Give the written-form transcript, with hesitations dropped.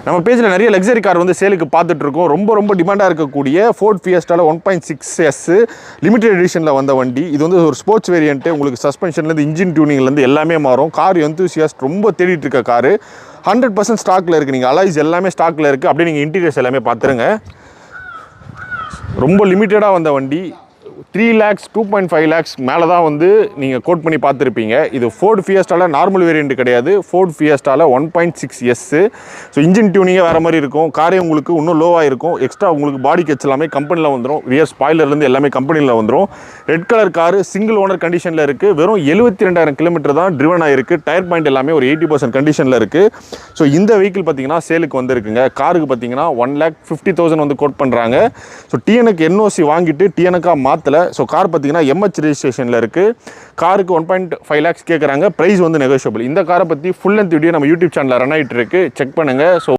நம்ம பேஜில் நிறைய லக்ஸரி கார் வந்து சேலுக்கு பார்த்துட்ருக்கோம். ரொம்ப டிமாண்டாக இருக்கக்கூடிய ஃபோர்ட் ஃபியஸ்டாவில் 1.6S லிமிடெட் எடிஷனில் வந்த வண்டி. இது வந்து ஒரு ஸ்போர்ட்ஸ் வேரியண்ட்டு. உங்களுக்கு சஸ்பென்ஷன்லேருந்து இன்ஜின் டியூனிங்லேருந்து எல்லாமே மாறும். கார் எந்தூசியாஸ்ட் ரொம்ப தேடிட்டு இருக்க காரு. 100% ஸ்டாக்கில் இருக்குது. நீங்கள் அலாய்ஸ் எல்லாமே ஸ்டாக்கில் இருக்குது. அப்படியே நீங்கள் இன்டீரியர்ஸ் எல்லாமே பார்த்துருங்க. ரொம்ப லிமிட்டடாக வந்த வண்டி. 3 lakhs 2.5 lakhs மேலே தான் வந்து நீங்கள் கோட் பண்ணி பார்த்துருப்பீங்க. இது ஃபோர்ட் ஃபியஸ்டாவில் நார்மல் வேரியண்ட் கிடையாது. ஃபோர்ட் ஃபியஸ்டாவில் 1.6S. ஸோ இன்ஜின் டியூனிங்கே வேறு மாதிரி இருக்கும். காரே உங்களுக்கு இன்னும் லோவாக இருக்கும். எக்ஸ்ட்ரா உங்களுக்கு பாடி கட்ச் எல்லாமே கம்பெனியில் வந்துடும். ரியர் ஸ்பாய்லர்லேருந்து எல்லாமே கம்பெனியில் வந்துடும். Red colour car single owner கண்டிஷனில் இருக்குது. வெறும் 72,000 கிலோமீட்டர் தான் ட்ரிவன் ஆகிருக்கு. டயர் பாயிண்ட் எல்லாமே ஒரு 80% கண்டிஷனில் இருக்குது. ஸோ இந்த வெஹிக்கிள் பார்த்தீங்கன்னா சேலுக்கு வந்துருக்குங்க. காருக்கு பார்த்தீங்கன்னா 1,50,000 வந்து கோட் பண்ணுறாங்க. ஸோ டிஎனுக்கு என்ஓசி வாங்கிட்டு டிஎனுக்காக மாற்றலை. ஸோ கார் பார்த்தீங்கன்னா எம்ஹெச் ரெஜிஸ்ட்ரேஷனில் இருக்குது. காருக்கு 1.5 lakhs கேட்குறாங்க. ப்ரைஸ் வந்து நெகோஷியபிள். இந்த காரை பற்றி ஃபுல் லென்த் வீடியோ நம்ம யூடியூப் சேனலில் ரன் ஆகிட்டு இருக்கு. செக் பண்ணுங்கள். ஸோ